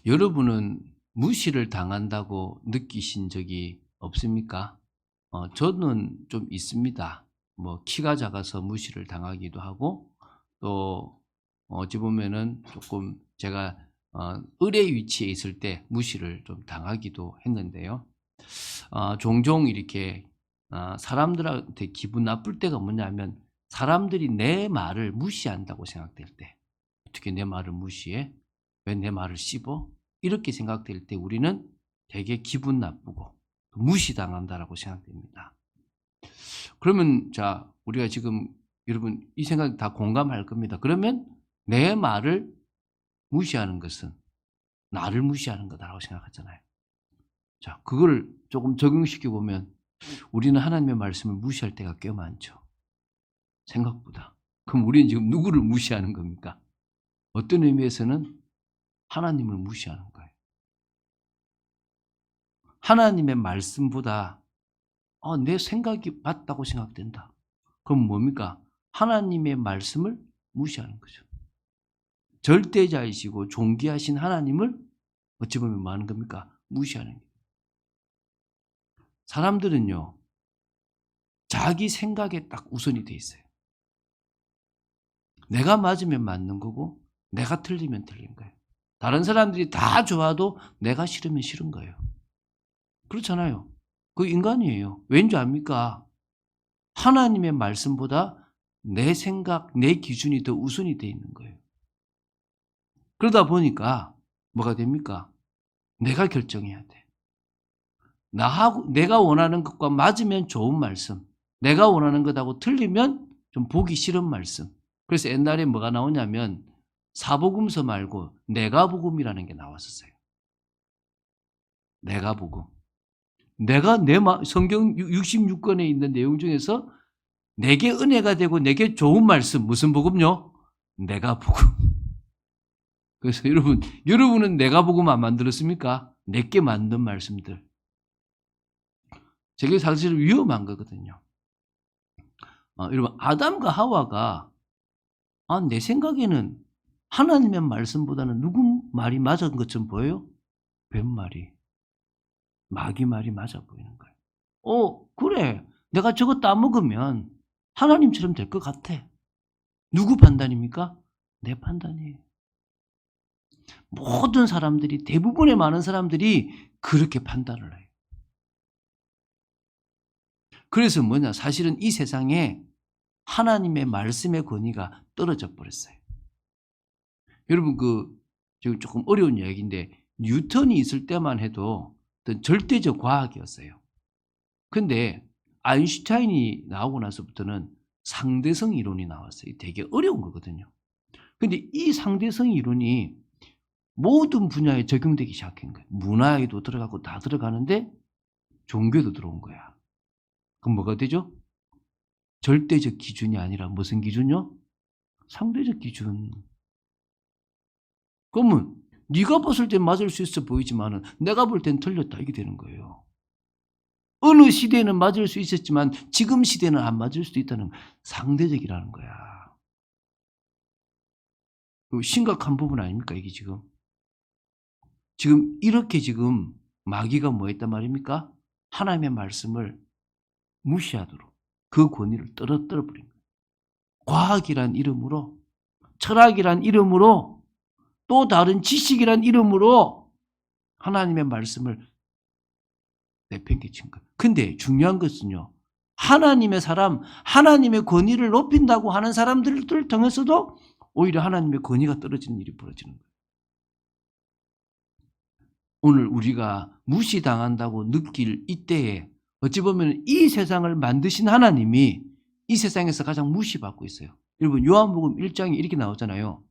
여러분은 무시를 당한다고 느끼신 적이 없습니까? 저는 좀 있습니다. 뭐 키가 작아서 무시를 당하기도 하고 또 어찌 보면은 조금 제가 을의 위치에 있을 때 무시를 좀 당하기도 했는데요. 종종 이렇게 사람들한테 기분 나쁠 때가 뭐냐면 사람들이 내 말을 무시한다고 생각될 때 '어떻게 내 말을 무시해? 왜 내 말을 씹어?' 이렇게 생각될 때 우리는 되게 기분 나쁘고 무시당한다라고 생각됩니다. 그러면 자 우리가 지금 여러분 이 생각 다 공감할 겁니다. 그러면 내 말을 무시하는 것은 나를 무시하는 거다라고 생각하잖아요. 자 그거를 조금 적용시켜 보면 우리는 하나님의 말씀을 무시할 때가 꽤 많죠, 생각보다. 그럼 우리는 지금 누구를 무시하는 겁니까? 어떤 의미에서는 하나님을 무시하는 거예요. 하나님의 말씀보다 내 생각이 맞다고 생각된다. 그럼 뭡니까? 하나님의 말씀을 무시하는 거죠. 절대자이시고 존귀하신 하나님을 어찌 보면 뭐 하는 겁니까? 무시하는 거예요. 사람들은요, 자기 생각에 딱 우선이 돼 있어요. 내가 맞으면 맞는 거고 내가 틀리면 틀린 거예요. 다른 사람들이 다 좋아도 내가 싫으면 싫은 거예요. 그렇잖아요. 그 인간이에요. 왠지 압니까? 하나님의 말씀보다 내 생각, 내 기준이 더 우선이 돼 있는 거예요. 그러다 보니까 뭐가 됩니까? 내가 결정해야 돼. 내가 원하는 것과 맞으면 좋은 말씀, 내가 원하는 것하고 틀리면 좀 보기 싫은 말씀. 그래서 옛날에 뭐가 나오냐면 사복음서 말고 내가복음이라는 게 나왔었어요. 내가복음. 내가 성경 66권에 있는 내용 중에서 내게 은혜가 되고 내게 좋은 말씀 무슨 복음요? 내가복음. 그래서 여러분은 내가복음 안 만들었습니까? 내게 만든 말씀들. 저게 사실 위험한 거거든요. 여러분 아담과 하와가 내 생각에는 하나님의 말씀보다는 누구 말이 맞은 것처럼 보여요? 뱀말이, 마귀 말이 맞아 보이는 거예요. 그래. 내가 저거 따먹으면 하나님처럼 될 것 같아. 누구 판단입니까? 내 판단이에요. 모든 사람들이, 대부분의 많은 사람들이 그렇게 판단을 해요. 그래서 뭐냐, 사실은 이 세상에 하나님의 말씀의 권위가 떨어져 버렸어요. 여러분 지금 조금 어려운 이야기인데 뉴턴이 있을 때만 해도 어떤 절대적 과학이었어요. 근데 아인슈타인이 나오고 나서부터는 상대성 이론이 나왔어요. 되게 어려운 거거든요. 근데 이 상대성 이론이 모든 분야에 적용되기 시작한 거예요. 문화에도 들어가고 다 들어가는데 종교도 들어온 거야. 그럼 뭐가 되죠? 절대적 기준이 아니라 무슨 기준이요? 상대적 기준. 그러면 네가 봤을 땐 맞을 수 있어 보이지만은 내가 볼 땐 틀렸다 이게 되는 거예요. 어느 시대에는 맞을 수 있었지만 지금 시대는 안 맞을 수도 있다는 상대적이라는 거야. 심각한 부분 아닙니까 이게 지금? 지금 이렇게 지금 마귀가 뭐 했단 말입니까? 하나님의 말씀을 무시하도록 그 권위를 떨어뜨려 버린 거예요. 과학이란 이름으로, 철학이란 이름으로, 또 다른 지식이란 이름으로 하나님의 말씀을 내팽개친 거예요. 근데 중요한 것은요, 하나님의 사람, 하나님의 권위를 높인다고 하는 사람들을 통해서도 오히려 하나님의 권위가 떨어지는 일이 벌어지는 거예요. 오늘 우리가 무시당한다고 느낄 이때에 어찌 보면 이 세상을 만드신 하나님이 이 세상에서 가장 무시받고 있어요. 여러분 요한복음 1장에 이렇게 나오잖아요.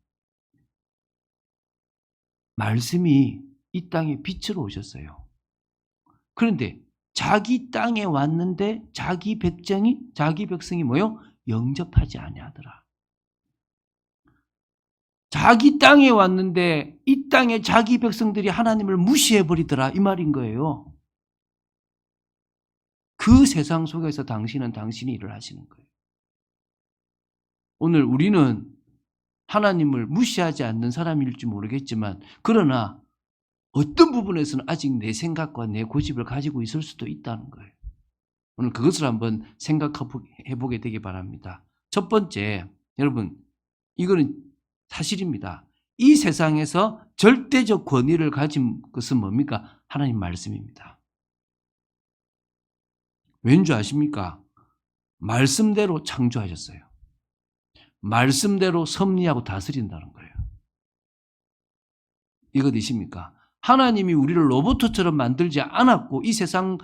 말씀이 이 땅에 빛으로 오셨어요. 그런데 자기 땅에 왔는데 자기 백성이 뭐요? 영접하지 아니하더라. 자기 땅에 왔는데 이 땅에 자기 백성들이 하나님을 무시해 버리더라 이 말인 거예요. 그 세상 속에서 당신은 당신의 일을 하시는 거예요. 오늘 우리는 하나님을 무시하지 않는 사람일지 모르겠지만 그러나 어떤 부분에서는 아직 내 생각과 내 고집을 가지고 있을 수도 있다는 거예요. 오늘 그것을 한번 생각해 보게 되기 바랍니다. 첫 번째, 여러분, 이거는 사실입니다. 이 세상에서 절대적 권위를 가진 것은 뭡니까? 하나님 말씀입니다. 왠지 아십니까? 말씀대로 창조하셨어요. 말씀대로 섭리하고 다스린다는 거예요. 이거 되십니까? 하나님이 우리를 로봇처럼 만들지 않았고 이 세상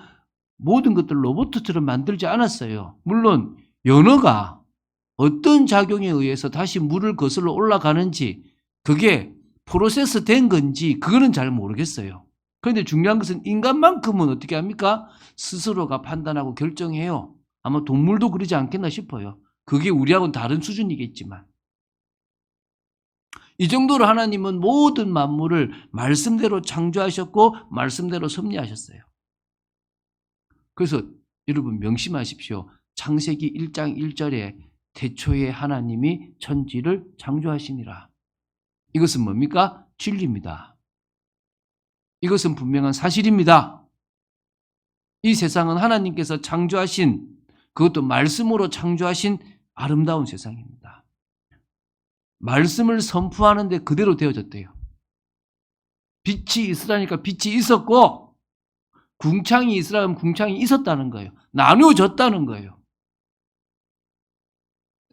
모든 것들 로봇처럼 만들지 않았어요. 물론 연어가 어떤 작용에 의해서 다시 물을 거슬러 올라가는지 그게 프로세스 된 건지 그거는 잘 모르겠어요. 그런데 중요한 것은 인간만큼은 어떻게 합니까? 스스로가 판단하고 결정해요. 아마 동물도 그러지 않겠나 싶어요. 그게 우리하고는 다른 수준이겠지만. 이 정도로 하나님은 모든 만물을 말씀대로 창조하셨고 말씀대로 섭리하셨어요. 그래서 여러분 명심하십시오. 창세기 1장 1절에 태초에 하나님이 천지를 창조하시니라. 이것은 뭡니까? 진리입니다. 이것은 분명한 사실입니다. 이 세상은 하나님께서 창조하신, 그것도 말씀으로 창조하신 아름다운 세상입니다. 말씀을 선포하는데 그대로 되어졌대요. 빛이 있으라니까 빛이 있었고 궁창이 있으라면 궁창이 있었다는 거예요. 나누어졌다는 거예요.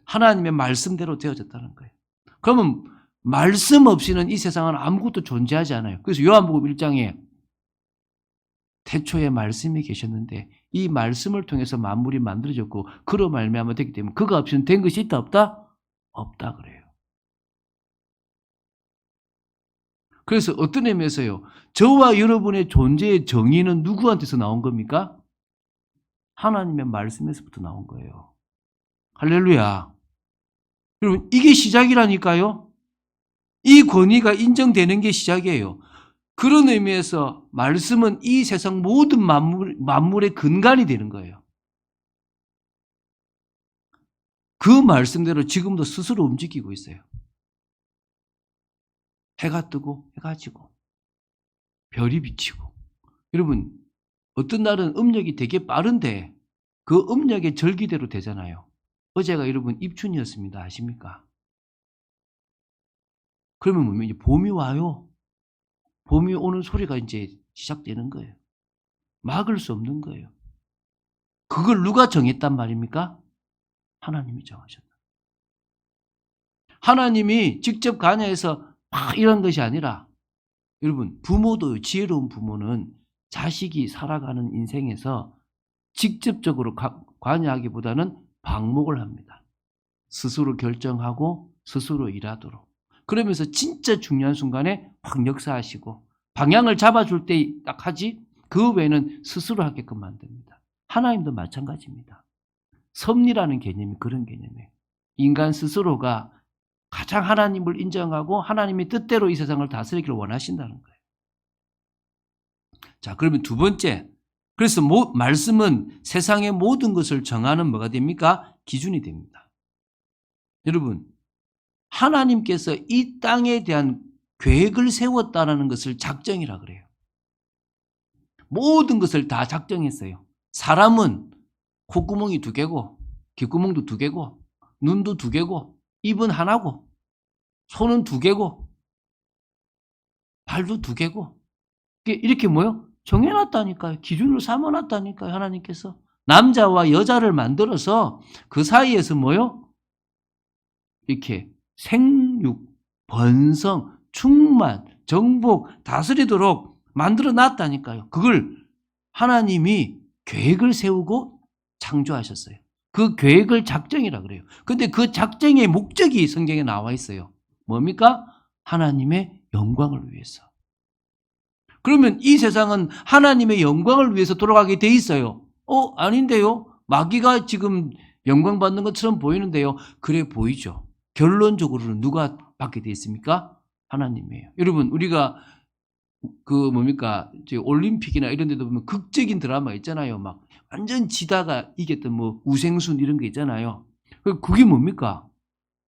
하나님의 말씀대로 되어졌다는 거예요. 그러면 말씀 없이는 이 세상은 아무것도 존재하지 않아요. 그래서 요한복음 1장에 태초에 말씀이 계셨는데 이 말씀을 통해서 만물이 만들어졌고 그로 말미암아 됐기 때문에 그가 없이는 된 것이 있다 없다? 없다 그래요. 그래서 어떤 의미에서요. 저와 여러분의 존재의 정의는 누구한테서 나온 겁니까? 하나님의 말씀에서부터 나온 거예요. 할렐루야. 여러분 이게 시작이라니까요. 이 권위가 인정되는 게 시작이에요. 그런 의미에서 말씀은 이 세상 모든 만물의 근간이 되는 거예요. 그 말씀대로 지금도 스스로 움직이고 있어요. 해가 뜨고 해가 지고 별이 비치고. 여러분 어떤 날은 음력이 되게 빠른데 그 음력의 절기대로 되잖아요. 어제가 여러분 입춘이었습니다. 아십니까? 그러면 뭡니까? 이제 봄이 와요. 봄이 오는 소리가 이제 시작되는 거예요. 막을 수 없는 거예요. 그걸 누가 정했단 말입니까? 하나님이 정하셨다. 하나님이 직접 관여해서 막 이런 것이 아니라 여러분 부모도 지혜로운 부모는 자식이 살아가는 인생에서 직접적으로 관여하기보다는 방목을 합니다. 스스로 결정하고 스스로 일하도록. 그러면서 진짜 중요한 순간에 확 역사하시고 방향을 잡아줄 때 딱 하지 그 외에는 스스로 하게끔 만듭니다. 하나님도 마찬가지입니다. 섭리라는 개념이 그런 개념이에요. 인간 스스로가 가장 하나님을 인정하고 하나님의 뜻대로 이 세상을 다스리기를 원하신다는 거예요. 자, 그러면 두 번째. 그래서 말씀은 세상의 모든 것을 정하는 뭐가 됩니까? 기준이 됩니다. 여러분, 하나님께서 이 땅에 대한 계획을 세웠다는 것을 작정이라 그래요. 모든 것을 다 작정했어요. 사람은 콧구멍이 2개고 귓구멍도 2개고 눈도 2개고 입은 하나고 손은 2개고 발도 2개고 이렇게 뭐요? 정해놨다니까요. 기준으로 삼아놨다니까요. 하나님께서 남자와 여자를 만들어서 그 사이에서 뭐요? 이렇게 생육, 번성, 충만, 정복, 다스리도록 만들어 놨다니까요. 그걸 하나님이 계획을 세우고 창조하셨어요. 그 계획을 작정이라 그래요. 근데 그 작정의 목적이 성경에 나와 있어요. 뭡니까? 하나님의 영광을 위해서. 그러면 이 세상은 하나님의 영광을 위해서 돌아가게 돼 있어요. 아닌데요? 마귀가 지금 영광 받는 것처럼 보이는데요. 그래 보이죠. 결론적으로는 누가 받게 돼 있습니까? 하나님이에요. 여러분 우리가 올림픽이나 이런 데도 보면 극적인 드라마 있잖아요. 막 완전 지다가 이겼던 뭐 우생순 이런 게 있잖아요. 그게 뭡니까?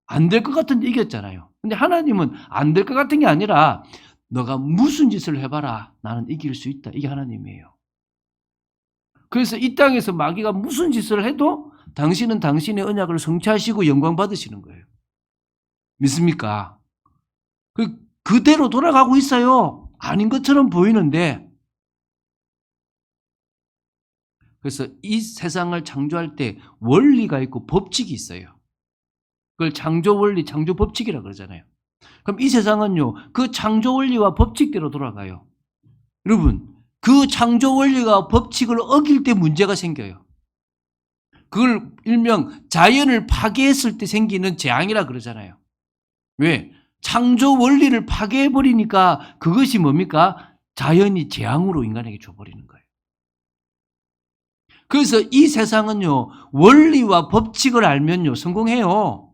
안 될 것 같은데 이겼잖아요. 근데 하나님은 안 될 것 같은 게 아니라 너가 무슨 짓을 해봐라. 나는 이길 수 있다. 이게 하나님이에요. 그래서 이 땅에서 마귀가 무슨 짓을 해도 당신은 당신의 언약을 성취하시고 영광 받으시는 거예요. 믿습니까? 그대로 돌아가고 있어요. 아닌 것처럼 보이는데. 그래서 이 세상을 창조할 때 원리가 있고 법칙이 있어요. 그걸 창조 원리, 창조 법칙이라고 그러잖아요. 그럼 이 세상은요, 그 창조 원리와 법칙대로 돌아가요. 여러분, 그 창조 원리와 법칙을 어길 때 문제가 생겨요. 그걸 일명 자연을 파괴했을 때 생기는 재앙이라 그러잖아요. 왜? 창조 원리를 파괴해버리니까 그것이 뭡니까? 자연이 재앙으로 인간에게 줘버리는 거예요. 그래서 이 세상은요, 원리와 법칙을 알면요, 성공해요.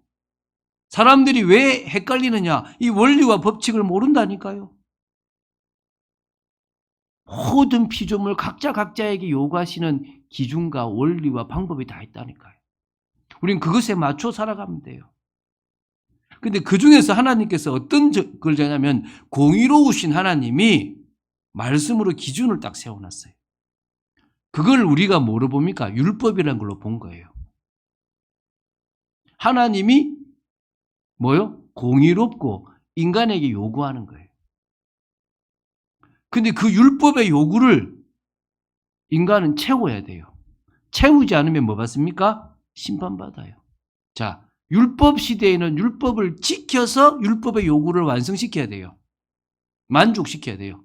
사람들이 왜 헷갈리느냐? 이 원리와 법칙을 모른다니까요. 모든 피조물 각자에게 요구하시는 기준과 원리와 방법이 다 있다니까요. 우린 그것에 맞춰 살아가면 돼요. 근데 그 중에서 하나님께서 어떤 걸 정하냐면 공의로우신 하나님이 말씀으로 기준을 딱 세워놨어요. 그걸 우리가 뭐로 봅니까? 율법이라는 걸로 본 거예요. 하나님이 뭐요? 공의롭고 인간에게 요구하는 거예요. 근데 그 율법의 요구를 인간은 채워야 돼요. 채우지 않으면 뭐 받습니까? 심판받아요. 자, 율법 시대에는 율법을 지켜서 율법의 요구를 완성시켜야 돼요. 만족시켜야 돼요.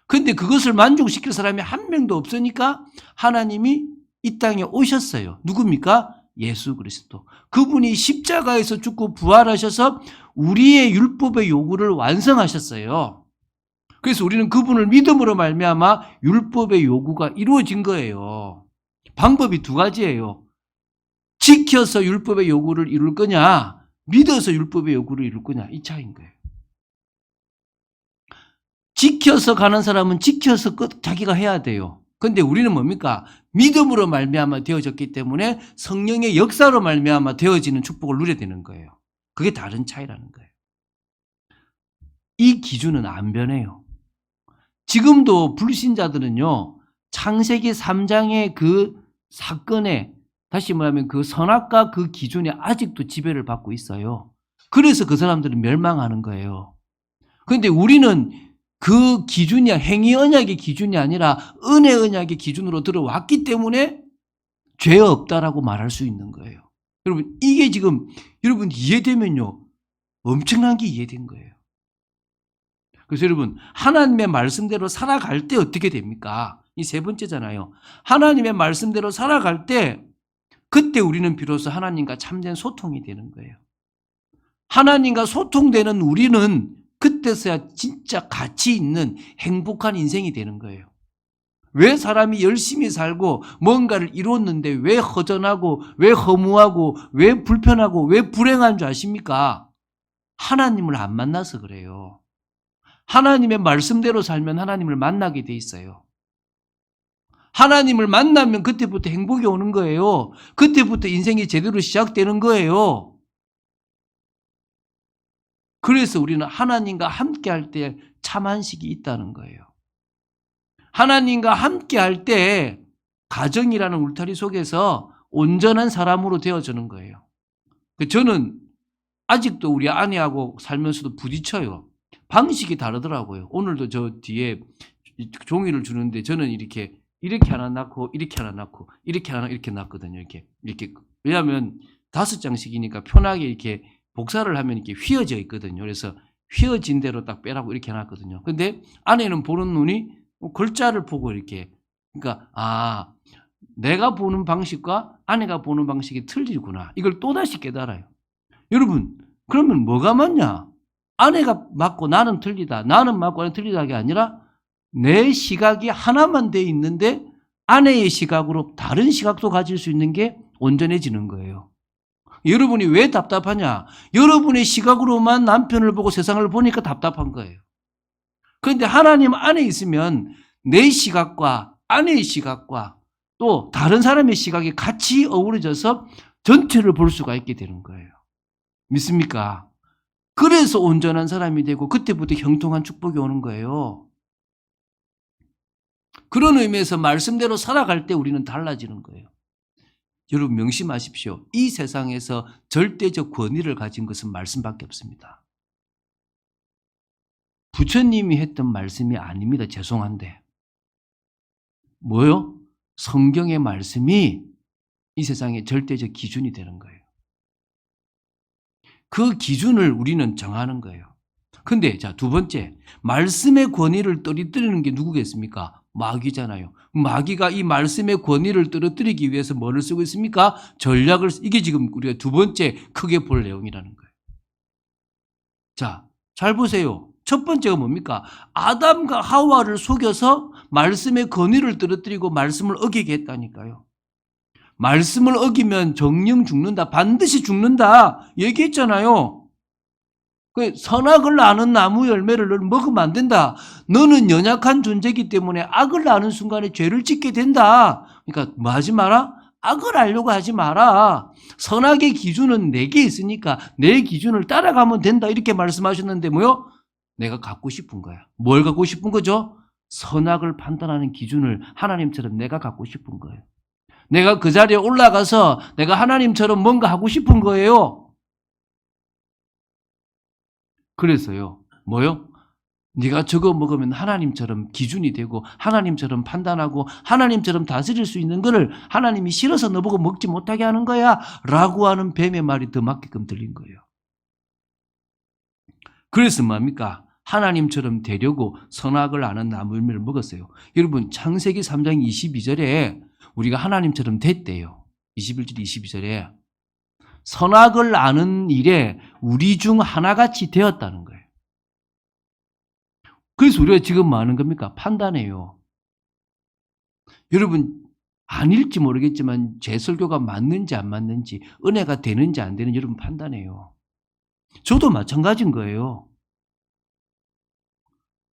근데 그것을 만족시킬 사람이 한 명도 없으니까 하나님이 이 땅에 오셨어요. 누굽니까? 예수 그리스도. 그분이 십자가에서 죽고 부활하셔서 우리의 율법의 요구를 완성하셨어요. 그래서 우리는 그분을 믿음으로 말미암아 율법의 요구가 이루어진 거예요. 방법이 두 가지예요. 지켜서 율법의 요구를 이룰 거냐, 믿어서 율법의 요구를 이룰 거냐, 이 차이인 거예요. 지켜서 가는 사람은 지켜서 자기가 해야 돼요. 근데 우리는 뭡니까? 믿음으로 말미암아 되어졌기 때문에 성령의 역사로 말미암아 되어지는 축복을 누려야 되는 거예요. 그게 다른 차이라는 거예요. 이 기준은 안 변해요. 지금도 불신자들은요, 창세기 3장의 그 사건에 다시 말하면 그 선악과 그 기준에 아직도 지배를 받고 있어요. 그래서 그 사람들은 멸망하는 거예요. 그런데 우리는 그 기준이 행위 언약의 기준이 아니라 은혜 언약의 기준으로 들어왔기 때문에 죄 없다라고 말할 수 있는 거예요. 여러분, 이게 지금 여러분 이해되면요, 엄청난 게 이해된 거예요. 그래서 여러분, 하나님의 말씀대로 살아갈 때 어떻게 됩니까? 이 세 번째잖아요. 하나님의 말씀대로 살아갈 때 그때 우리는 비로소 하나님과 참된 소통이 되는 거예요. 하나님과 소통되는 우리는 그때서야 진짜 가치 있는 행복한 인생이 되는 거예요. 왜 사람이 열심히 살고 뭔가를 이뤘는데 왜 허전하고 왜 허무하고 왜 불편하고 왜 불행한 줄 아십니까? 하나님을 안 만나서 그래요. 하나님의 말씀대로 살면 하나님을 만나게 돼 있어요. 하나님을 만나면 그때부터 행복이 오는 거예요. 그때부터 인생이 제대로 시작되는 거예요. 그래서 우리는 하나님과 함께 할 때 참 안식이 있다는 거예요. 하나님과 함께 할 때 가정이라는 울타리 속에서 온전한 사람으로 되어지는 거예요. 저는 아직도 우리 아내하고 살면서도 부딪혀요. 방식이 다르더라고요. 오늘도 저 뒤에 종이를 주는데 저는 이렇게 하나 놨고 이렇게 하나 놨고 이렇게 하나 이렇게 놨거든요. 이렇게 왜냐하면 5장씩이니까 편하게 이렇게 복사를 하면 이렇게 휘어져 있거든요. 그래서 휘어진 대로 딱 빼라고 이렇게 해놨거든요. 근데 아내는 보는 눈이 글자를 보고 이렇게, 그러니까 내가 보는 방식과 아내가 보는 방식이 틀리구나. 이걸 또다시 깨달아요. 여러분, 그러면 뭐가 맞냐? 아내가 맞고 나는 틀리다, 나는 맞고 나는 틀리다가 아니라 내 시각이 하나만 돼 있는데 아내의 시각으로 다른 시각도 가질 수 있는 게 온전해지는 거예요. 여러분이 왜 답답하냐? 여러분의 시각으로만 남편을 보고 세상을 보니까 답답한 거예요. 그런데 하나님 안에 있으면 내 시각과 아내의 시각과 또 다른 사람의 시각이 같이 어우러져서 전체를 볼 수가 있게 되는 거예요. 믿습니까? 그래서 온전한 사람이 되고 그때부터 형통한 축복이 오는 거예요. 그런 의미에서 말씀대로 살아갈 때 우리는 달라지는 거예요. 여러분 명심하십시오. 이 세상에서 절대적 권위를 가진 것은 말씀밖에 없습니다. 부처님이 했던 말씀이 아닙니다. 죄송한데. 뭐요? 성경의 말씀이 이 세상의 절대적 기준이 되는 거예요. 그 기준을 우리는 정하는 거예요. 근데 자, 두 번째, 말씀의 권위를 떨어뜨리는 게 누구겠습니까? 마귀잖아요. 마귀가 이 말씀의 권위를 떨어뜨리기 위해서 뭐를 쓰고 있습니까? 전략을, 이게 지금 우리가 두 번째 크게 볼 내용이라는 거예요. 자, 잘 보세요. 첫 번째가 뭡니까? 아담과 하와를 속여서 말씀의 권위를 떨어뜨리고 말씀을 어기게 했다니까요. 말씀을 어기면 정령 죽는다. 반드시 죽는다. 얘기했잖아요. 선악을 아는 나무 열매를 너는 먹으면 안 된다. 너는 연약한 존재이기 때문에 악을 아는 순간에 죄를 짓게 된다. 그러니까 뭐 하지 마라? 악을 알려고 하지 마라. 선악의 기준은 내게 있으니까 내 기준을 따라가면 된다. 이렇게 말씀하셨는데 뭐요? 내가 갖고 싶은 거야. 뭘 갖고 싶은 거죠? 선악을 판단하는 기준을 하나님처럼 내가 갖고 싶은 거예요. 내가 그 자리에 올라가서 내가 하나님처럼 뭔가 하고 싶은 거예요. 그래서요. 뭐요? 네가 저거 먹으면 하나님처럼 기준이 되고 하나님처럼 판단하고 하나님처럼 다스릴 수 있는 거를 하나님이 싫어서 너보고 먹지 못하게 하는 거야 라고 하는 뱀의 말이 더 맞게끔 들린 거예요. 그래서 뭡니까? 하나님처럼 되려고 선악을 아는 나무 열매를 먹었어요. 여러분 창세기 3장 22절에 우리가 하나님처럼 됐대요. 21절 22절에 선악을 아는 일에 우리 중 하나같이 되었다는 거예요. 그래서 우리가 지금 뭐 하는 겁니까? 판단해요. 여러분 아닐지 모르겠지만 제 설교가 맞는지 안 맞는지 은혜가 되는지 안 되는지 여러분 판단해요. 저도 마찬가지인 거예요.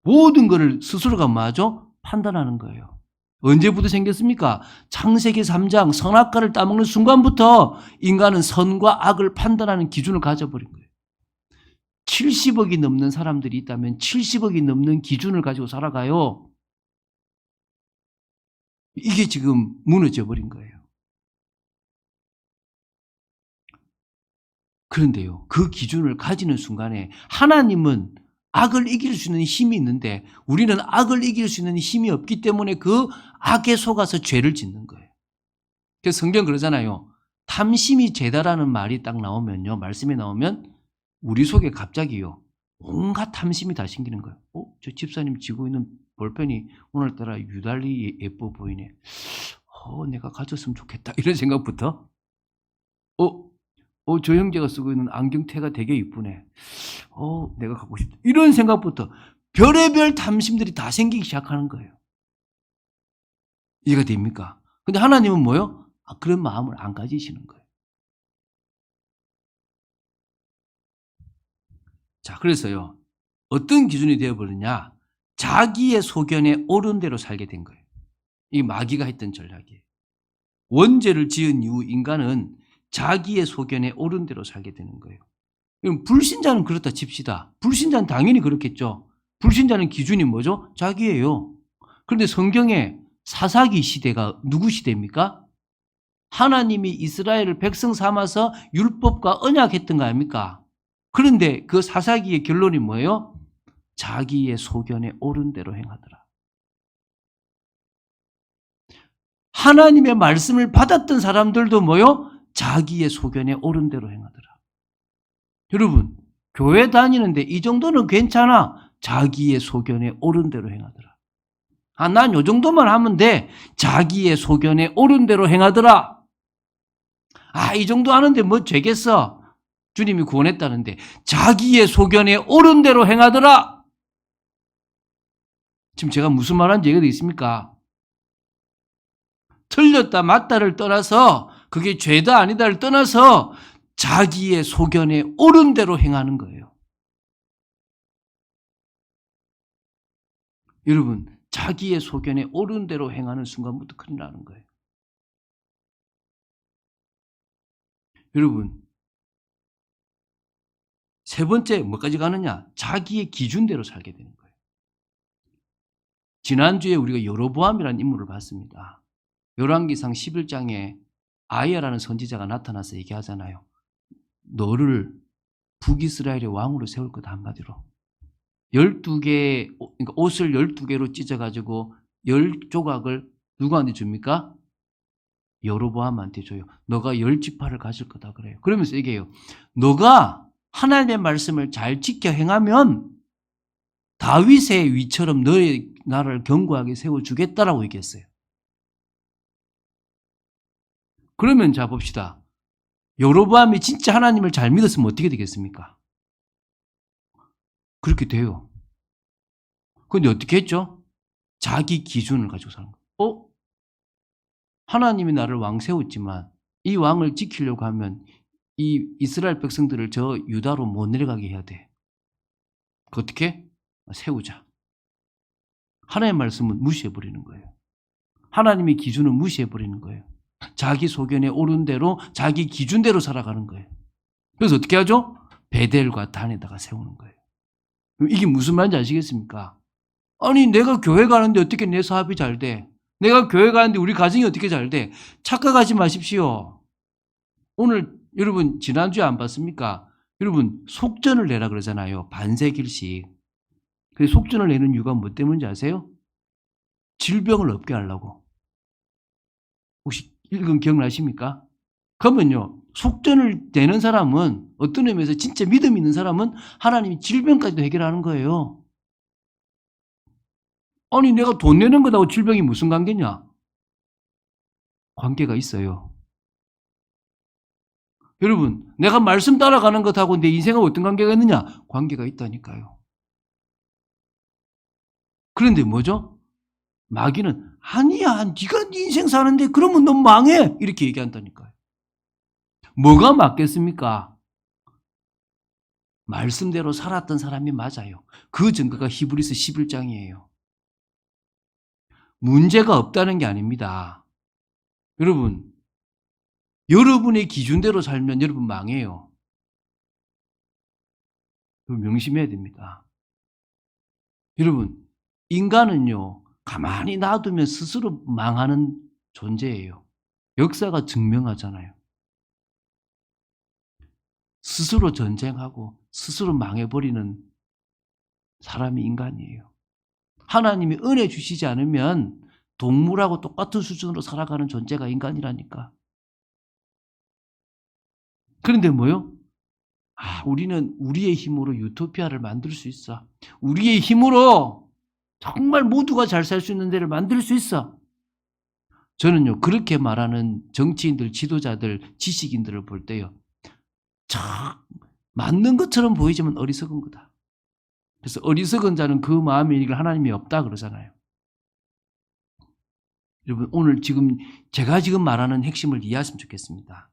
모든 것을 스스로가 뭐하죠? 판단하는 거예요. 언제부터 생겼습니까? 창세기 3장 선악과를 따먹는 순간부터 인간은 선과 악을 판단하는 기준을 가져버린 거예요. 70억이 넘는 사람들이 있다면 70억이 넘는 기준을 가지고 살아가요. 이게 지금 무너져 버린 거예요. 그런데요, 그 기준을 가지는 순간에 하나님은 악을 이길 수 있는 힘이 있는데 우리는 악을 이길 수 있는 힘이 없기 때문에 그 악에 속아서 죄를 짓는 거예요. 그래서 성경 그러잖아요. 탐심이 죄다라는 말이 딱 나오면요, 말씀에 나오면 우리 속에 갑자기요, 온갖 탐심이 다 생기는 거예요. 저 집사님 쥐고 있는 볼펜이 오늘따라 유달리 예뻐 보이네. 내가 가졌으면 좋겠다. 이런 생각부터 저 형제가 쓰고 있는 안경테가 되게 이쁘네. 내가 갖고 싶다. 이런 생각부터 별의별 탐심들이 다 생기기 시작하는 거예요. 이해가 됩니까? 근데 하나님은 뭐요? 그런 마음을 안 가지시는 거예요. 자, 그래서요, 어떤 기준이 되어버리냐? 자기의 소견에 옳은 대로 살게 된 거예요. 이 마귀가 했던 전략이에요. 원죄를 지은 이후 인간은 자기의 소견에 옳은 대로 살게 되는 거예요. 그럼 불신자는 그렇다 칩시다. 불신자는 당연히 그렇겠죠. 불신자는 기준이 뭐죠? 자기예요. 그런데 성경에 사사기 시대가 누구 시대입니까? 하나님이 이스라엘을 백성 삼아서 율법과 언약했던 거 아닙니까? 그런데 그 사사기의 결론이 뭐예요? 자기의 소견에 옳은 대로 행하더라. 하나님의 말씀을 받았던 사람들도 뭐요? 자기의 소견에 옳은 대로 행하더라. 여러분, 교회 다니는데 이 정도는 괜찮아. 자기의 소견에 옳은 대로 행하더라. 난 요 정도만 하면 돼. 자기의 소견에 옳은 대로 행하더라. 이 정도 하는데 뭐 죄겠어. 주님이 구원했다는데 자기의 소견에 옳은 대로 행하더라. 지금 제가 무슨 말하는지 이해가 되겠습니까? 틀렸다 맞다를 떠나서 그게 죄다 아니다를 떠나서 자기의 소견에 옳은 대로 행하는 거예요. 여러분, 자기의 소견에 옳은 대로 행하는 순간부터 큰일 나는 거예요. 여러분, 세 번째 뭐까지 가느냐? 자기의 기준대로 살게 되는 거예요. 지난주에 우리가 여로보암이라는 인물을 봤습니다. 열왕기상 11장에 아이야라는 선지자가 나타나서 얘기하잖아요. 너를 북이스라엘의 왕으로 세울 거다, 한마디로. 12개, 그러니까 옷을 12개로 찢어가지고 10조각을 누구한테 줍니까? 여로보암한테 줘요. 너가 10지파를 가질 거다 그래요. 그러면서 얘기해요. 너가 하나님의 말씀을 잘 지켜 행하면 다윗의 위처럼 너의 나라를 견고하게 세워주겠다라고 얘기했어요. 그러면 자 봅시다. 여로보암이 진짜 하나님을 잘 믿었으면 어떻게 되겠습니까? 그렇게 돼요. 그런데 어떻게 했죠? 자기 기준을 가지고 사는 거예요. 하나님이 나를 왕 세웠지만 이 왕을 지키려고 하면 이 이스라엘 백성들을 저 유다로 못 내려가게 해야 돼. 어떻게? 세우자. 하나님의 말씀은 무시해버리는 거예요. 하나님의 기준은 무시해버리는 거예요. 자기 소견에 오른 대로 자기 기준대로 살아가는 거예요. 그래서 어떻게 하죠? 베델과 단에다가 세우는 거예요. 이게 무슨 말인지 아시겠습니까? 아니 내가 교회 가는데 어떻게 내 사업이 잘 돼? 내가 교회 가는데 우리 가정이 어떻게 잘 돼? 착각하지 마십시오. 오늘 여러분 지난주에 안 봤습니까? 여러분 속전을 내라 그러잖아요. 반세길씩. 그래서 속전을 내는 이유가 뭐 때문인지 아세요? 질병을 없게 하려고. 혹시 읽은 기억나십니까? 그러면요. 속전을 내는 사람은 어떤 의미에서 진짜 믿음 있는 사람은 하나님이 질병까지도 해결하는 거예요. 아니 내가 돈 내는 것하고 질병이 무슨 관계냐? 관계가 있어요. 여러분 내가 말씀 따라가는 것하고 내 인생하고 어떤 관계가 있느냐? 관계가 있다니까요. 그런데 뭐죠? 마귀는 아니야 네가 네 인생 사는데 그러면 넌 망해 이렇게 얘기한다니까요. 뭐가 맞겠습니까? 말씀대로 살았던 사람이 맞아요. 그 증거가 히브리서 11장이에요. 문제가 없다는 게 아닙니다. 여러분의 기준대로 살면 여러분 망해요. 명심해야 됩니다. 여러분, 인간은요, 가만히 놔두면 스스로 망하는 존재예요. 역사가 증명하잖아요. 스스로 전쟁하고 스스로 망해버리는 사람이 인간이에요. 하나님이 은혜 주시지 않으면 동물하고 똑같은 수준으로 살아가는 존재가 인간이라니까. 그런데 뭐요? 우리는 우리의 힘으로 유토피아를 만들 수 있어. 우리의 힘으로 정말 모두가 잘 살 수 있는 데를 만들 수 있어. 저는요, 그렇게 말하는 정치인들, 지도자들, 지식인들을 볼 때요, 맞는 것처럼 보이지만 어리석은 거다. 그래서 어리석은 자는 그 마음에 이르기를 하나님이 없다 그러잖아요. 여러분, 오늘 제가 지금 말하는 핵심을 이해하시면 좋겠습니다.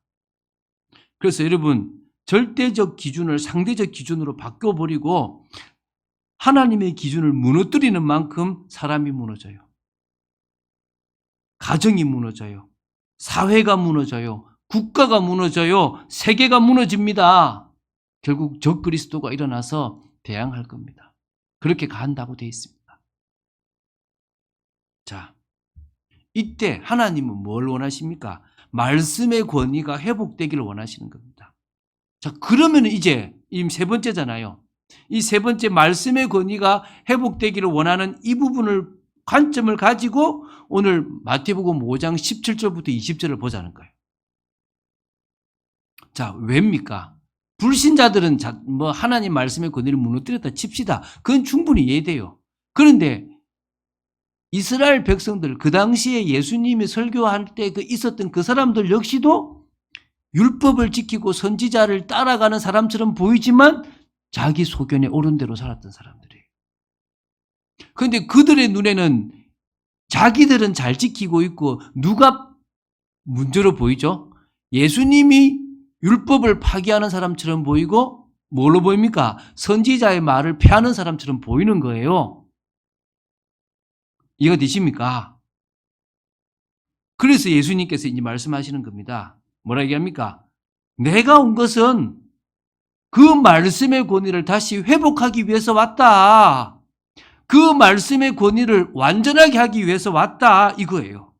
그래서 여러분, 절대적 기준을 상대적 기준으로 바꿔버리고 하나님의 기준을 무너뜨리는 만큼 사람이 무너져요. 가정이 무너져요. 사회가 무너져요. 국가가 무너져요. 세계가 무너집니다. 결국 적그리스도가 일어나서 대항할 겁니다. 그렇게 간다고 되어 있습니다. 자, 이때 하나님은 뭘 원하십니까? 말씀의 권위가 회복되기를 원하시는 겁니다. 자, 그러면 이제 이 세 번째잖아요. 이 세 번째 말씀의 권위가 회복되기를 원하는 이 부분을 관점을 가지고 오늘 마태복음 5장 17절부터 20절을 보자는 거예요. 자, 왜입니까? 불신자들은 하나님 말씀의 권위를 무너뜨렸다 칩시다. 그건 충분히 이해돼요. 그런데 이스라엘 백성들, 그 당시에 예수님이 설교할 때 있었던 그 사람들 역시도 율법을 지키고 선지자를 따라가는 사람처럼 보이지만 자기 소견에 옳은 대로 살았던 사람들이에요. 그런데 그들의 눈에는 자기들은 잘 지키고 있고 누가 문제로 보이죠? 예수님이 율법을 파기하는 사람처럼 보이고 뭘로 보입니까? 선지자의 말을 폐하는 사람처럼 보이는 거예요. 이해가 되십니까? 그래서 예수님께서 이제 말씀하시는 겁니다. 뭐라 얘기합니까? 내가 온 것은 그 말씀의 권위를 다시 회복하기 위해서 왔다. 그 말씀의 권위를 완전하게 하기 위해서 왔다. 이거예요.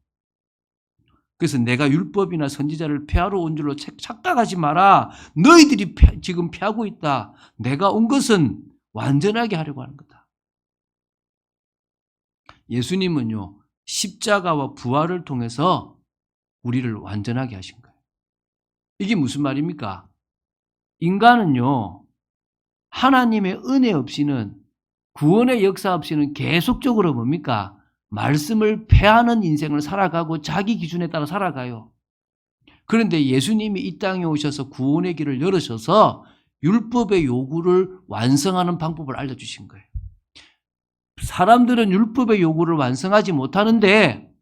그래서 내가 율법이나 선지자를 폐하러 온 줄로 착각하지 마라. 너희들이 지금 폐하고 있다. 내가 온 것은 완전하게 하려고 하는 거다. 예수님은요, 십자가와 부활을 통해서 우리를 완전하게 하신 거예요. 이게 무슨 말입니까? 인간은요, 하나님의 은혜 없이는, 구원의 역사 없이는 계속적으로 뭡니까? 말씀을 폐하는 인생을 살아가고 자기 기준에 따라 살아가요. 그런데 예수님이 이 땅에 오셔서 구원의 길을 열으셔서 율법의 요구를 완성하는 방법을 알려주신 거예요. 사람들은 율법의 요구를 완성하지 못하는데,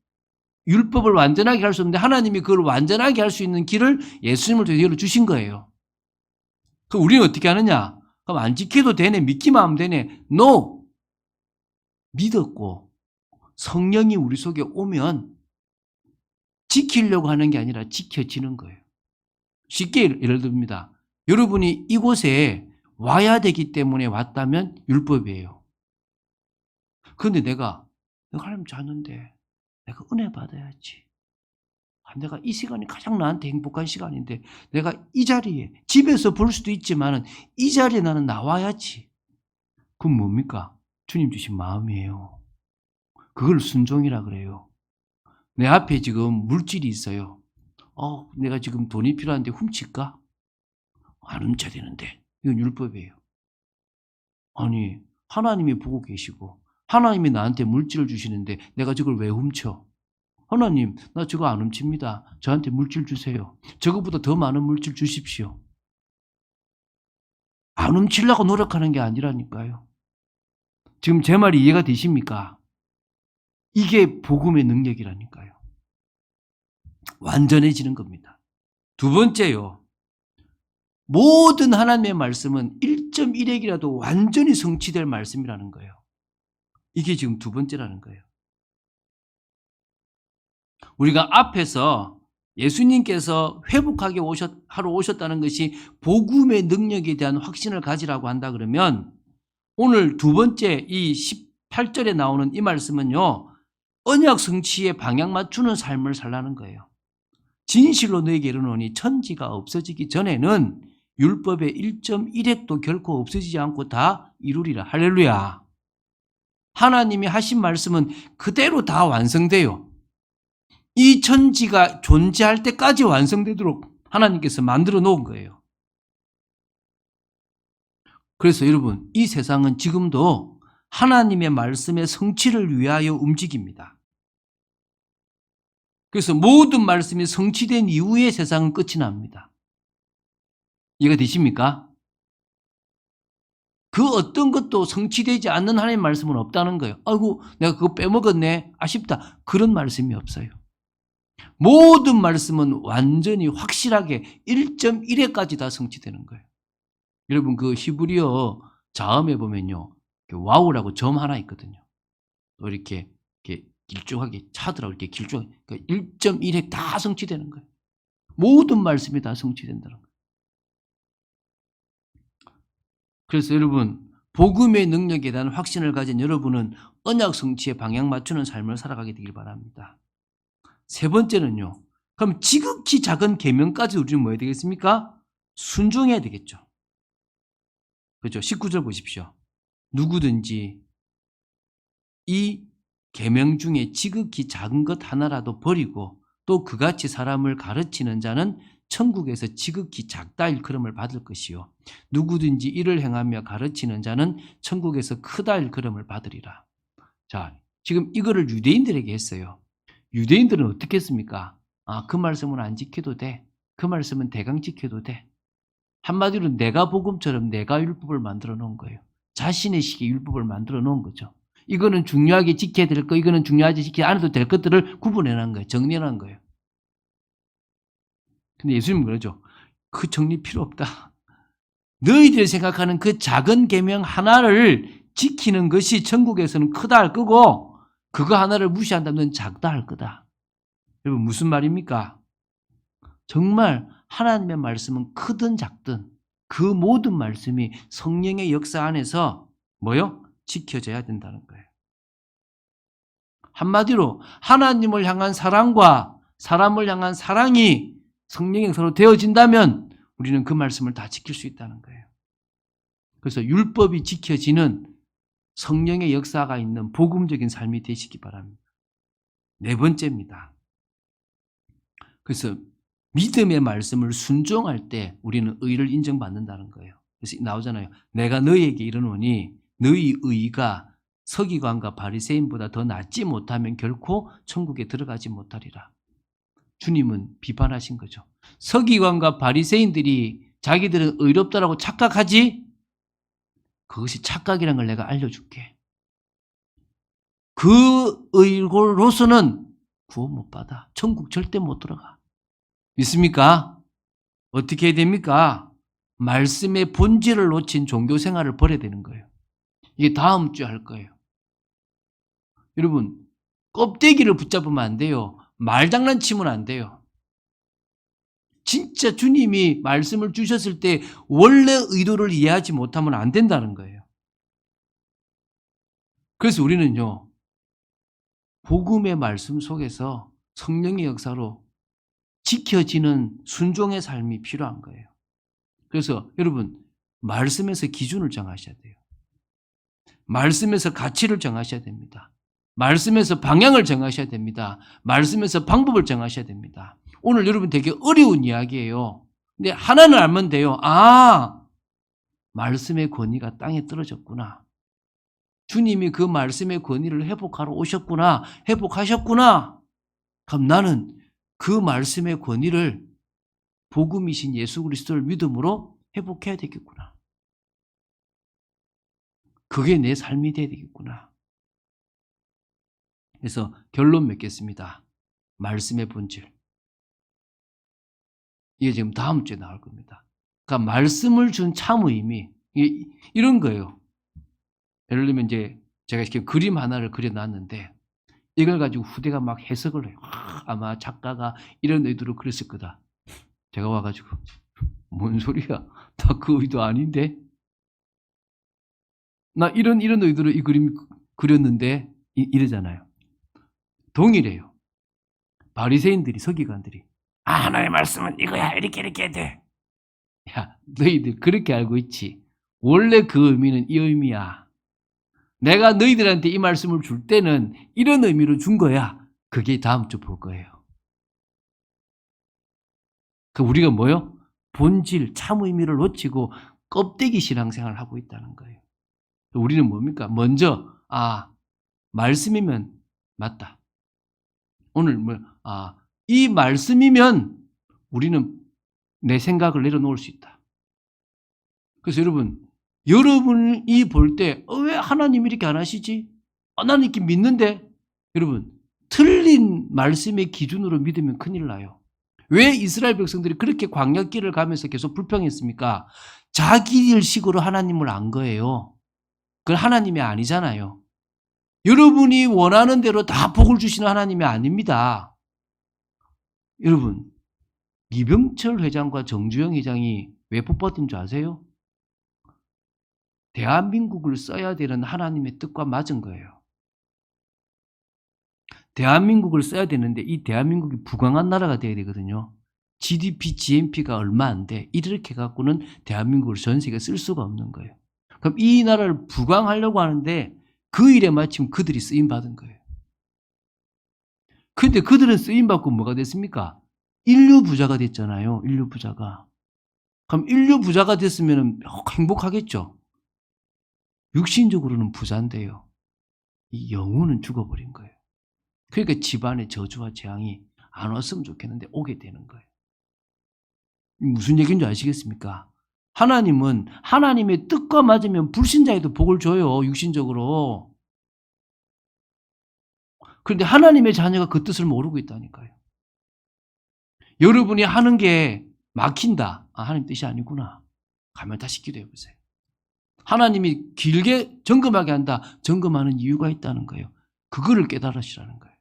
율법을 완전하게 할 수 없는데 하나님이 그걸 완전하게 할 수 있는 길을 예수님을 통해 열어주신 거예요. 그럼 우리는 어떻게 하느냐? 그럼 안 지켜도 되네, 믿기만 하면 되네. No! 믿었고 성령이 우리 속에 오면 지키려고 하는 게 아니라 지켜지는 거예요. 쉽게 예를 듭니다. 여러분이 이곳에 와야 되기 때문에 왔다면 율법이에요. 그런데 내가 하나님 자는데 내가 은혜 받아야지. 내가 이 시간이 가장 나한테 행복한 시간인데 내가 이 자리에, 집에서 볼 수도 있지만 이 자리에 나는 나와야지. 그건 뭡니까? 주님 주신 마음이에요. 그걸 순종이라 그래요. 내 앞에 지금 물질이 있어요. 내가 지금 돈이 필요한데 훔칠까? 안 훔쳐야 되는데. 이건 율법이에요. 아니, 하나님이 보고 계시고 하나님이 나한테 물질을 주시는데 내가 저걸 왜 훔쳐? 하나님, 나 저거 안 훔칩니다. 저한테 물질 주세요. 저거보다 더 많은 물질 주십시오. 안 훔치려고 노력하는 게 아니라니까요. 지금 제 말이 이해가 되십니까? 이게 복음의 능력이라니까요. 완전해지는 겁니다. 두 번째요. 모든 하나님의 말씀은 1.1핵이라도 완전히 성취될 말씀이라는 거예요. 이게 지금 두 번째라는 거예요. 우리가 앞에서 예수님께서 회복하게 하러 오셨다는 것이 복음의 능력에 대한 확신을 가지라고 한다 그러면 오늘 두 번째 이 18절에 나오는 이 말씀은요, 언약 성취에 방향 맞추는 삶을 살라는 거예요. 진실로 너에게 이르노니 천지가 없어지기 전에는 율법의 1.1핵도 결코 없어지지 않고 다 이루리라. 할렐루야. 하나님이 하신 말씀은 그대로 다 완성돼요. 이 천지가 존재할 때까지 완성되도록 하나님께서 만들어 놓은 거예요. 그래서 여러분, 이 세상은 지금도 하나님의 말씀의 성취를 위하여 움직입니다. 그래서 모든 말씀이 성취된 이후에 세상은 끝이 납니다. 이해가 되십니까? 그 어떤 것도 성취되지 않는 하나님의 말씀은 없다는 거예요. 아이고, 내가 그거 빼먹었네. 아쉽다. 그런 말씀이 없어요. 모든 말씀은 완전히 확실하게 1.1회까지 다 성취되는 거예요. 여러분, 그 히브리어 자음에 보면요, 와우라고 점 하나 있거든요. 또 이렇게 길쭉하게 차더라고, 이렇게 길쭉하게. 그러니까 1.1획 다 성취되는 거예요. 모든 말씀이 다 성취된다는 거예요. 그래서 여러분, 복음의 능력에 대한 확신을 가진 여러분은 언약 성취에 방향 맞추는 삶을 살아가게 되길 바랍니다. 세 번째는요, 그럼 지극히 작은 계명까지 우리는 뭐 해야 되겠습니까? 순종해야 되겠죠. 그렇죠? 19절 보십시오. 누구든지 이 계명 중에 지극히 작은 것 하나라도 버리고 또 그같이 사람을 가르치는 자는 천국에서 지극히 작다 일컬음을 받을 것이요, 누구든지 이를 행하며 가르치는 자는 천국에서 크다 일컬음을 받으리라. 자, 지금 이거를 유대인들에게 했어요. 유대인들은 어떻게 했습니까? 그 말씀은 안 지켜도 돼. 그 말씀은 대강 지켜도 돼. 한마디로 내가 복음처럼 내가 율법을 만들어 놓은 거예요. 자신의 식의 율법을 만들어 놓은 거죠. 이거는 중요하게 지켜야 될 거, 이거는 중요하지 지키지 않아도 될 것들을 구분해 놓은 거예요. 정리해 놓은 거예요. 근데 예수님은 그러죠. 그 정리 필요 없다. 너희들이 생각하는 그 작은 계명 하나를 지키는 것이 천국에서는 크다 할 거고, 그거 하나를 무시한다면 작다 할 거다. 여러분, 무슨 말입니까? 정말 하나님의 말씀은 크든 작든 그 모든 말씀이 성령의 역사 안에서 뭐요? 지켜져야 된다는 거예요. 한마디로 하나님을 향한 사랑과 사람을 향한 사랑이 성령의 역사로 되어진다면 우리는 그 말씀을 다 지킬 수 있다는 거예요. 그래서 율법이 지켜지는 성령의 역사가 있는 복음적인 삶이 되시기 바랍니다. 네 번째입니다. 그래서 믿음의 말씀을 순종할 때 우리는 의를 인정받는다는 거예요. 그래서 나오잖아요. 내가 너희에게 이르노니 너희 의가 서기관과 바리새인보다 더 낫지 못하면 결코 천국에 들어가지 못하리라. 주님은 비판하신 거죠. 서기관과 바리새인들이 자기들은 의롭다라고 착각하지? 그것이 착각이라는 걸 내가 알려줄게. 그 의로서는 구원 못 받아. 천국 절대 못 들어가. 믿습니까? 어떻게 해야 됩니까? 말씀의 본질을 놓친 종교 생활을 버려야 되는 거예요. 이게 다음 주에 할 거예요. 여러분, 껍데기를 붙잡으면 안 돼요. 말장난치면 안 돼요. 진짜 주님이 말씀을 주셨을 때 원래 의도를 이해하지 못하면 안 된다는 거예요. 그래서 우리는요, 복음의 말씀 속에서 성령의 역사로 지켜지는 순종의 삶이 필요한 거예요. 그래서 여러분, 말씀에서 기준을 정하셔야 돼요. 말씀에서 가치를 정하셔야 됩니다. 말씀에서 방향을 정하셔야 됩니다. 말씀에서 방법을 정하셔야 됩니다. 오늘 여러분 되게 어려운 이야기예요. 근데 하나는 알면 돼요. 아, 말씀의 권위가 땅에 떨어졌구나. 주님이 그 말씀의 권위를 회복하러 오셨구나. 회복하셨구나. 그럼 나는 그 말씀의 권위를 복음이신 예수 그리스도를 믿음으로 회복해야 되겠구나. 그게 내 삶이 돼야 되겠구나. 그래서 결론 맺겠습니다. 말씀의 본질. 이게 지금 다음 주에 나올 겁니다. 그러니까 말씀을 준 참 의미, 이런 거예요. 예를 들면 이제 제가 이렇게 그림 하나를 그려놨는데 이걸 가지고 후대가 막 해석을 해요. 아마 작가가 이런 의도로 그렸을 거다. 제가 와가지고 뭔 소리야? 다 그 의도 아닌데? 나 이런 의도로 이 그림 그렸는데 이러잖아요. 동일해요. 바리새인들이 서기관들이 하나님의 말씀은 이거야 이렇게 해야 돼. 야, 너희들 그렇게 알고 있지? 원래 그 의미는 이 의미야. 내가 너희들한테 이 말씀을 줄 때는 이런 의미로 준 거야. 그게 다음 주 볼 거예요. 그 우리가 뭐요? 본질, 참 의미를 놓치고 껍데기 신앙생활을 하고 있다는 거예요. 우리는 뭡니까? 먼저 말씀이면 맞다. 오늘 이 말씀이면 우리는 내 생각을 내려놓을 수 있다. 그래서 여러분이 볼 때 왜 하나님이 이렇게 안 하시지? 나는 이렇게 믿는데? 여러분, 틀린 말씀의 기준으로 믿으면 큰일 나요. 왜 이스라엘 백성들이 그렇게 광야길을 가면서 계속 불평했습니까? 자기 일식으로 하나님을 안 거예요. 그건 하나님이 아니잖아요. 여러분이 원하는 대로 다 복을 주시는 하나님이 아닙니다. 여러분, 이병철 회장과 정주영 회장이 왜 뽑았던 줄 아세요? 대한민국을 써야 되는 하나님의 뜻과 맞은 거예요. 대한민국을 써야 되는데 이 대한민국이 부강한 나라가 돼야 되거든요. GDP, GNP가 얼마 안 돼. 이렇게 갖고는 대한민국을 전 세계에 쓸 수가 없는 거예요. 그럼 이 나라를 부강하려고 하는데 그 일에 마침 그들이 쓰임받은 거예요. 근데 그들은 쓰임받고 뭐가 됐습니까? 인류 부자가 됐잖아요. 인류 부자가. 그럼 인류 부자가 됐으면 행복하겠죠. 육신적으로는 부자인데요. 이 영혼은 죽어버린 거예요. 그러니까 집안에 저주와 재앙이 안 왔으면 좋겠는데 오게 되는 거예요. 무슨 얘기인지 아시겠습니까? 하나님은 하나님의 뜻과 맞으면 불신자에도 복을 줘요. 육신적으로. 그런데 하나님의 자녀가 그 뜻을 모르고 있다니까요. 여러분이 하는 게 막힌다. 하나님 뜻이 아니구나. 가면 다시 기도해 보세요. 하나님이 길게 점검하게 한다. 점검하는 이유가 있다는 거예요. 그거를 깨달으시라는 거예요.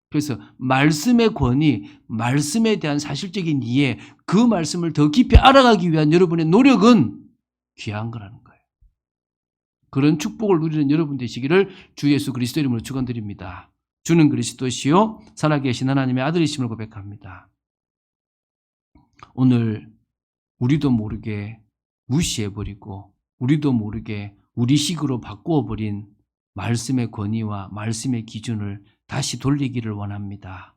그래서 말씀의 권위, 말씀에 대한 사실적인 이해, 그 말씀을 더 깊이 알아가기 위한 여러분의 노력은 귀한 거라는 거예요. 그런 축복을 누리는 여러분 되시기를 주 예수 그리스도 이름으로 축원드립니다. 주는 그리스도시요 살아계신 하나님의 아들이심을 고백합니다. 오늘 우리도 모르게 무시해버리고 우리도 모르게 우리식으로 바꾸어버린 말씀의 권위와 말씀의 기준을 다시 돌리기를 원합니다.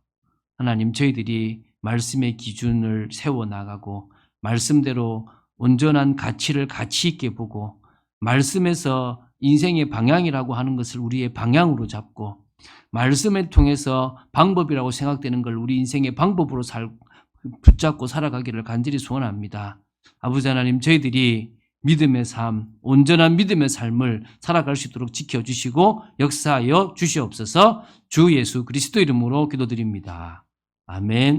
하나님, 저희들이 말씀의 기준을 세워나가고 말씀대로 온전한 가치를 가치 있게 보고 말씀에서 인생의 방향이라고 하는 것을 우리의 방향으로 잡고 말씀을 통해서 방법이라고 생각되는 걸 우리 인생의 방법으로 붙잡고 살아가기를 간절히 소원합니다. 아버지 하나님, 저희들이 믿음의 삶, 온전한 믿음의 삶을 살아갈 수 있도록 지켜주시고 역사하여 주시옵소서. 주 예수 그리스도 이름으로 기도드립니다. 아멘.